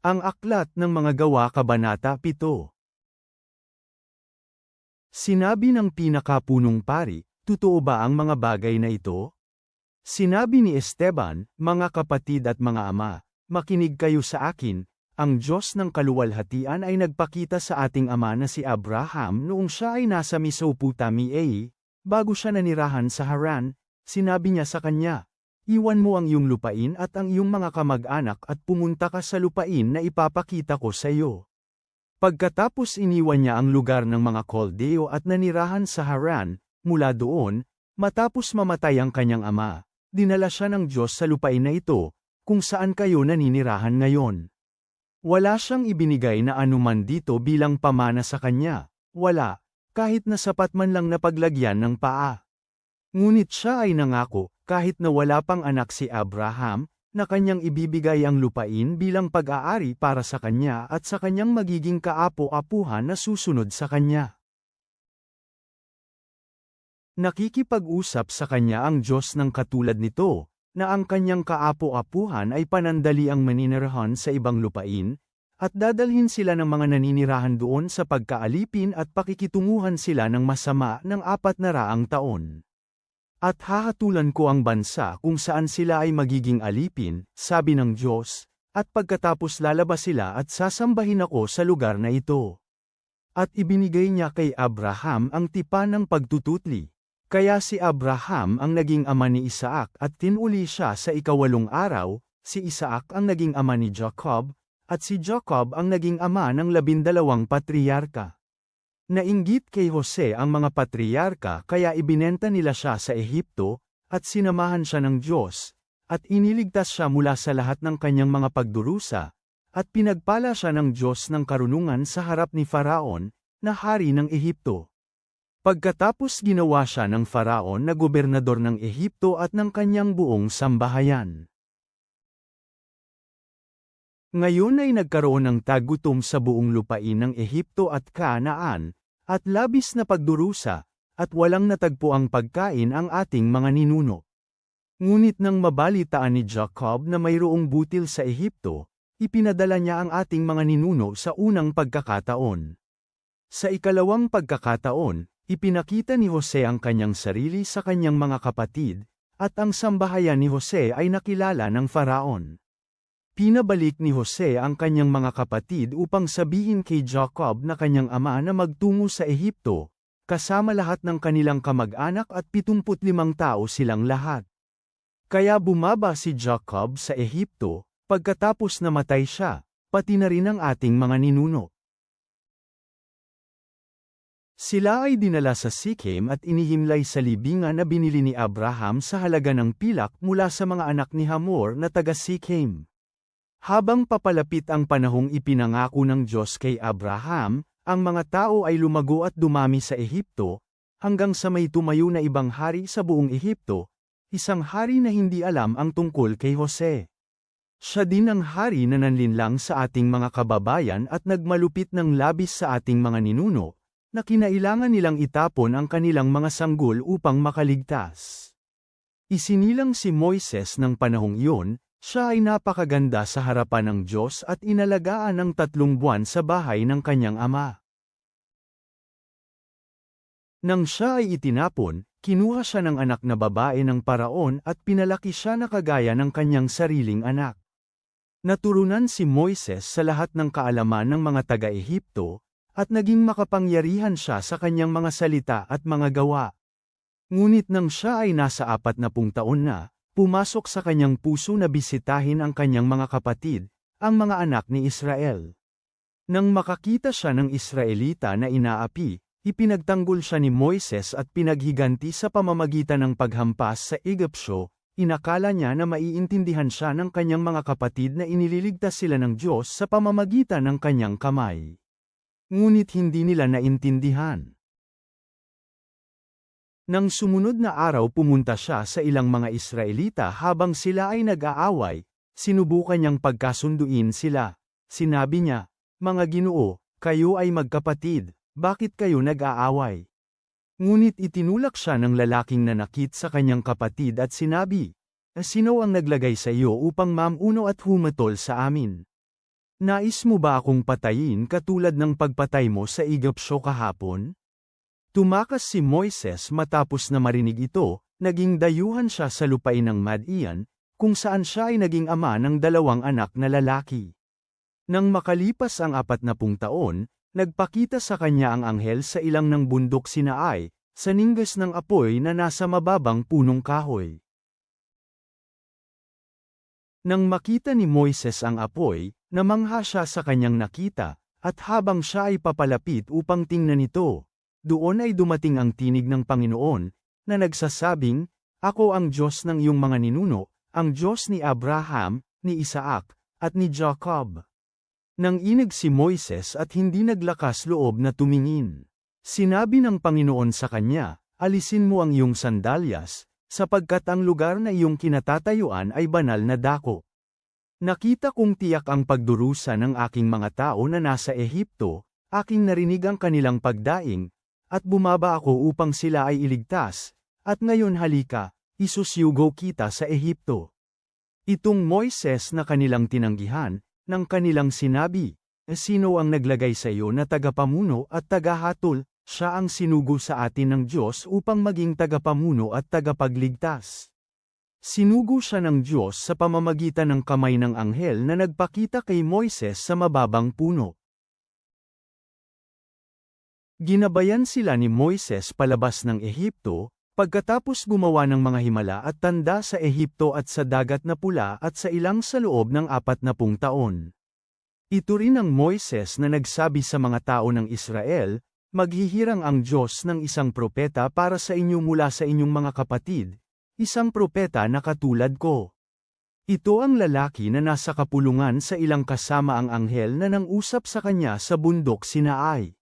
Ang Aklat ng Mga Gawa Kabanata 7. Sinabi ng pinakapunong pari, totoo ba ang mga bagay na ito? Sinabi ni Esteban, mga kapatid at mga ama, makinig kayo sa akin, ang Diyos ng kaluwalhatian ay nagpakita sa ating ama na si Abraham noong siya ay nasa Mesopotamia, bago siya nanirahan sa Haran, sinabi niya sa kanya, iwan mo ang iyong lupain at ang iyong mga kamag-anak at pumunta ka sa lupain na ipapakita ko sa iyo. Pagkatapos iniwan niya ang lugar ng mga Koldeo at nanirahan sa Haran, mula doon, matapos mamatay ang kanyang ama, dinala siya ng Diyos sa lupain na ito, kung saan kayo naninirahan ngayon. Wala siyang ibinigay na anuman dito bilang pamana sa kanya, wala, kahit na sapat man lang na paglagyan ng paa. Ngunit siya ay nangako, kahit na wala pang anak si Abraham, na kanyang ibibigay ang lupain bilang pag-aari para sa kanya at sa kanyang magiging kaapo-apuhan na susunod sa kanya. Nakikipag-usap sa kanya ang Diyos ng katulad nito, na ang kanyang kaapo-apuhan ay panandaliang maninirahan sa ibang lupain, at dadalhin sila ng mga naninirahan doon sa pagkaalipin at pakikitunguhan sila ng masama ng 400 taon. At hahatulan ko ang bansa kung saan sila ay magiging alipin, sabi ng Diyos, at pagkatapos lalabas sila at sasambahin ako sa lugar na ito. At ibinigay niya kay Abraham ang tipan ng pagtututli. Kaya si Abraham ang naging ama ni Isaac at tinuli siya sa 8 araw, si Isaac ang naging ama ni Jacob, at si Jacob ang naging ama ng 12 patriyarka. Nainggit kay Jose ang mga patriyarka kaya ibinenta nila siya sa Ehipto, at sinamahan siya ng Diyos, at iniligtas siya mula sa lahat ng kanyang mga pagdurusa, at pinagpala siya ng Diyos ng karunungan sa harap ni Faraon, na hari ng Ehipto. Pagkatapos ginawa siya ng Faraon na gobernador ng Ehipto at ng kanyang buong sambahayan. Ngayon ay nagkaroon ng tagutom sa buong lupain ng Ehipto at Kanaan, at labis na pagdurusa, at walang natagpuang pagkain ang ating mga ninuno. Ngunit nang mabalitaan ni Jacob na mayroong butil sa Ehipto, ipinadala niya ang ating mga ninuno sa unang pagkakataon. Sa ikalawang pagkakataon, ipinakita ni Jose ang kanyang sarili sa kanyang mga kapatid, at ang sambahayan ni Jose ay nakilala ng Faraon. Pinabalik ni Jose ang kanyang mga kapatid upang sabihin kay Jacob na kanyang ama na magtungo sa Ehipto, kasama lahat ng kanilang kamag-anak at 75 tao silang lahat. Kaya bumaba si Jacob sa Ehipto, pagkatapos namatay siya, pati na rin ang ating mga ninuno. Sila ay dinala sa Sikhem at inihimlay sa libingan na binili ni Abraham sa halaga ng pilak mula sa mga anak ni Hamor na taga Sikhem. Habang papalapit ang panahong ipinangako ng Diyos kay Abraham, ang mga tao ay lumago at dumami sa Ehipto, hanggang sa may tumayo na ibang hari sa buong Ehipto, isang hari na hindi alam ang tungkol kay Jose. Siya din ang hari na nanlinlang sa ating mga kababayan at nagmalupit ng labis sa ating mga ninuno, na kinailangan nilang itapon ang kanilang mga sanggol upang makaligtas. Isinilang si Moises ng panahong iyon. Siya ay napakaganda sa harapan ng Diyos at inalagaan ng 3 buwan sa bahay ng kanyang ama. Nang siya ay itinapon, kinuha siya ng anak na babae ng paraon at pinalaki siya na kagaya ng kanyang sariling anak. Naturunan si Moises sa lahat ng kaalaman ng mga taga-Ehipto, at naging makapangyarihan siya sa kanyang mga salita at mga gawa. Ngunit nang siya ay nasa 40 taon na, pumasok sa kanyang puso na bisitahin ang kanyang mga kapatid, ang mga anak ni Israel. Nang makakita siya ng Israelita na inaapi, ipinagtanggol siya ni Moises at pinaghiganti sa pamamagitan ng paghampas sa Ehipsyo, inakala niya na maiintindihan siya ng kanyang mga kapatid na inililigtas sila ng Diyos sa pamamagitan ng kanyang kamay. Ngunit hindi nila naintindihan. Nang sumunod na araw pumunta siya sa ilang mga Israelita habang sila ay nag-aaway, sinubukan niyang pagkasunduin sila. Sinabi niya, "Mga Ginoo, kayo ay magkapatid, bakit kayo nag-aaway?" Ngunit itinulak siya ng lalaking nanakit sa kanyang kapatid at sinabi, "Sino ang naglagay sa iyo upang mamuno at humatol sa amin?" Nais mo ba akong patayin katulad ng pagpatay mo sa Ehipsyo kahapon? Tumakas si Moises matapos na marinig ito, naging dayuhan siya sa lupain ng Madian, kung saan siya ay naging ama ng 2 anak na lalaki. Nang makalipas ang 40 taon, nagpakita sa kanya ang anghel sa ilang ng bundok Sinaai, sa ninggas ng apoy na nasa mababang punong kahoy. Nang makita ni Moises ang apoy, namangha siya sa kanyang nakita, at habang siya ay papalapit upang tingnan ito, doon ay dumating ang tinig ng Panginoon, na nagsasabing, "Ako ang Diyos ng iyong mga ninuno, ang Diyos ni Abraham, ni Isaac, at ni Jacob." Nang inig si Moises at hindi naglakas loob na tumingin. Sinabi ng Panginoon sa kanya, "Alisin mo ang iyong sandalyas, sapagkat ang lugar na iyong kinatatayuan ay banal na dako. Nakita kong tiyak ang pagdurusa ng aking mga tao na nasa Ehipto, aking narinig ang kanilang pagdaing, at bumaba ako upang sila ay iligtas, at ngayon halika, isusyugo kita sa Ehipto." Itong Moises na kanilang tinanggihan, ng kanilang sinabi, "Sino ang naglagay sa iyo na tagapamuno at tagahatol? Siya ang sinugo sa atin ng Diyos upang maging tagapamuno at tagapagligtas." Sinugo siya ng Diyos sa pamamagitan ng kamay ng anghel na nagpakita kay Moises sa mababang puno. Ginabayan sila ni Moises palabas ng Ehipto, pagkatapos gumawa ng mga himala at tanda sa Ehipto at sa Dagat na Pula at sa ilang sa loob ng 40 taon. Ito rin ang Moises na nagsabi sa mga tao ng Israel, "Maghihirang ang Diyos ng isang propeta para sa inyo mula sa inyong mga kapatid, isang propeta na katulad ko." Ito ang lalaki na nasa kapulungan sa ilang kasama ang anghel na nangusap sa kanya sa bundok Sinaai.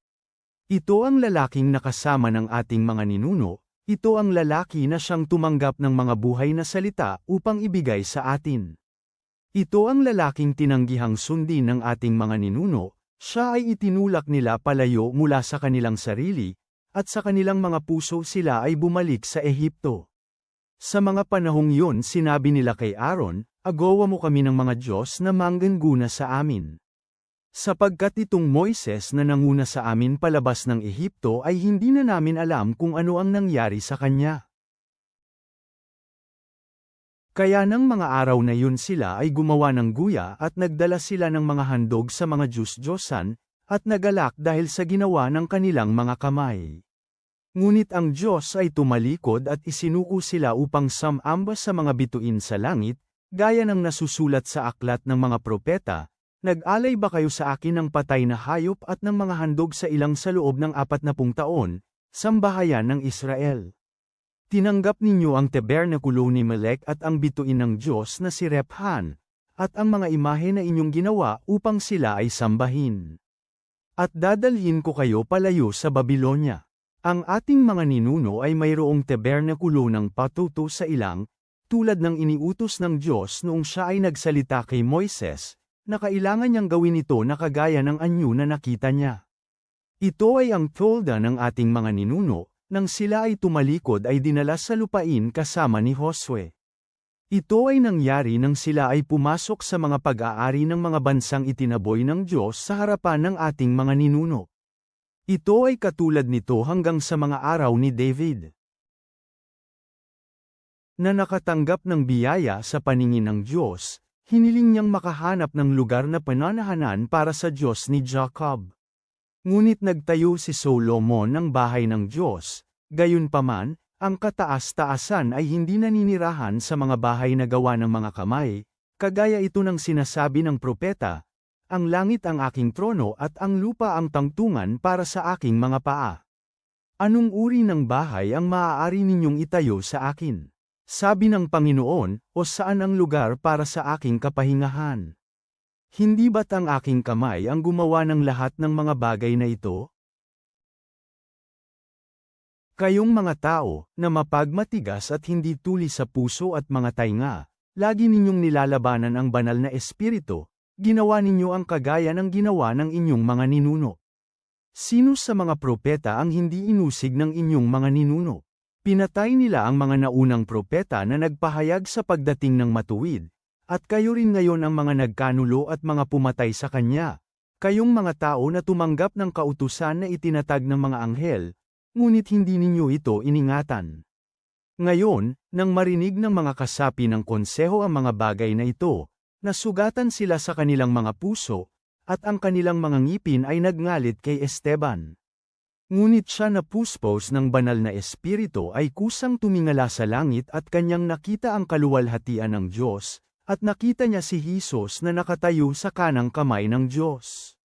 Ito ang lalaking nakasama ng ating mga ninuno, ito ang lalaki na siyang tumanggap ng mga buhay na salita upang ibigay sa atin. Ito ang lalaking tinanggihang sundin ng ating mga ninuno, siya ay itinulak nila palayo mula sa kanilang sarili, at sa kanilang mga puso sila ay bumalik sa Ehipto. Sa mga panahong yun sinabi nila kay Aaron, "Agawa mo kami ng mga Diyos na manggana sa amin." Sapagkat itong Moises na nanguna sa amin palabas ng Ehipto ay hindi na namin alam kung ano ang nangyari sa kanya. Kaya nang mga araw na yun sila ay gumawa ng guya at nagdala sila ng mga handog sa mga Diyos-Diyosan, at nagalak dahil sa ginawa ng kanilang mga kamay. Ngunit ang Diyos ay tumalikod at isinuko sila upang samamba sa mga bituin sa langit, gaya ng nasusulat sa aklat ng mga propeta, "Nag-alay ba kayo sa akin ng patay na hayop at ng mga handog sa ilang sa loob ng 40 taon, sambahayan ng Israel? Tinanggap ninyo ang tabernakulo ni Melek at ang bituin ng Diyos na si Rephan, at ang mga imahe na inyong ginawa upang sila ay sambahin. At dadalhin ko kayo palayo sa Babilonya." Ang ating mga ninuno ay mayroong tabernakulo ng patuto sa ilang, tulad ng iniutos ng Diyos noong siya ay nagsalita kay Moises, na kailangan niyang gawin ito na kagaya ng anyo na nakita niya. Ito ay ang tolda ng ating mga ninuno, nang sila ay tumalikod ay dinala sa lupain kasama ni Josue. Ito ay nangyari nang sila ay pumasok sa mga pag-aari ng mga bansang itinaboy ng Diyos sa harapan ng ating mga ninuno. Ito ay katulad nito hanggang sa mga araw ni David, na nakatanggap ng biyaya sa paningin ng Diyos. Hiniling niyang makahanap ng lugar na pananahanan para sa Diyos ni Jacob. Ngunit nagtayo si Solomon ng bahay ng Diyos, gayunpaman, ang kataas-taasan ay hindi naninirahan sa mga bahay na gawa ng mga kamay, kagaya ito ng sinasabi ng propeta, "Ang langit ang aking trono at ang lupa ang tangtungan para sa aking mga paa. Anong uri ng bahay ang maaari ninyong itayo sa akin? Sabi ng Panginoon, o saan ang lugar para sa aking kapahingahan? Hindi ba't ang aking kamay ang gumawa ng lahat ng mga bagay na ito?" Kayong mga tao, na mapagmatigas at hindi tuli sa puso at mga tainga, lagi ninyong nilalabanan ang banal na espiritu, ginawa ninyo ang kagaya ng ginawa ng inyong mga ninuno. Sino sa mga propeta ang hindi inusig ng inyong mga ninuno? Pinatay nila ang mga naunang propeta na nagpahayag sa pagdating ng matuwid, At kayo rin ngayon ang mga nagkanulo at mga pumatay sa kanya. Kayong mga tao na tumanggap ng kautusan na itinatag ng mga anghel, ngunit hindi ninyo ito iningatan. Ngayon, nang marinig ng mga kasapi ng konseho ang mga bagay na ito, nasugatan sila sa kanilang mga puso, at ang kanilang mga ngipin ay nagngalit kay Esteban. Ngunit siya na puspos ng banal na espiritu ay kusang tumingala sa langit at kanyang nakita ang kaluwalhatian ng Diyos, at nakita niya si Jesus na nakatayo sa kanang kamay ng Diyos.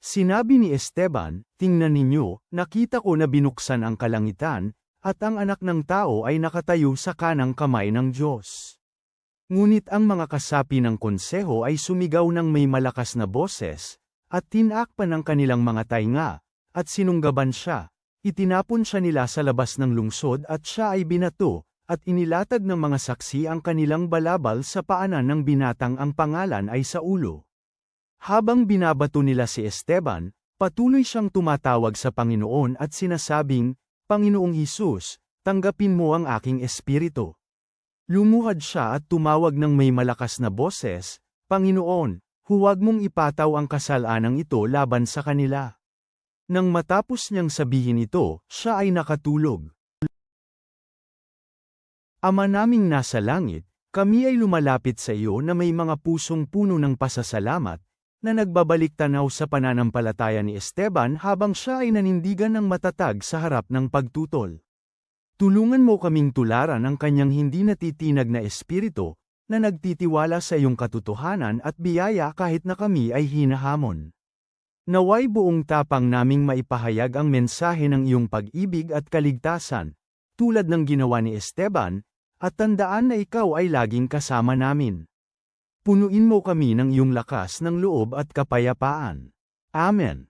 Sinabi ni Esteban, "Tingnan ninyo, nakita ko na binuksan ang kalangitan, at ang anak ng tao ay nakatayo sa kanang kamay ng Diyos." Ngunit ang mga kasapi ng konseho ay sumigaw ng may malakas na boses, at tinakpan ang kanilang mga tainga, at sinunggaban siya. Itinapon siya nila sa labas ng lungsod at siya ay binato, at inilatag ng mga saksi ang kanilang balabal sa paanan ng binatang ang pangalan ay sa ulo. Habang binabato nila si Esteban, patuloy siyang tumatawag sa Panginoon at sinasabing, "Panginoong Hesus, tanggapin mo ang aking espiritu." Lumuhad siya at tumawag ng may malakas na boses, "Panginoon, huwag mong ipataw ang kasalanang ito laban sa kanila." Nang matapos niyang sabihin ito, siya ay nakatulog. Ama naming nasa langit, kami ay lumalapit sa iyo na may mga pusong puno ng pasasalamat, na nagbabalik tanaw sa pananampalataya ni Esteban habang siya ay nanindigan ng matatag sa harap ng pagtutol. Tulungan mo kaming tularan ang kanyang hindi natitinag na espiritu, na nagtitiwala sa iyong katotohanan at biyaya kahit na kami ay hinahamon. Naway buong tapang naming maipahayag ang mensahe ng iyong pag-ibig at kaligtasan, tulad ng ginawa ni Esteban, at tandaan na ikaw ay laging kasama namin. Punuin mo kami ng iyong lakas ng loob at kapayapaan. Amen.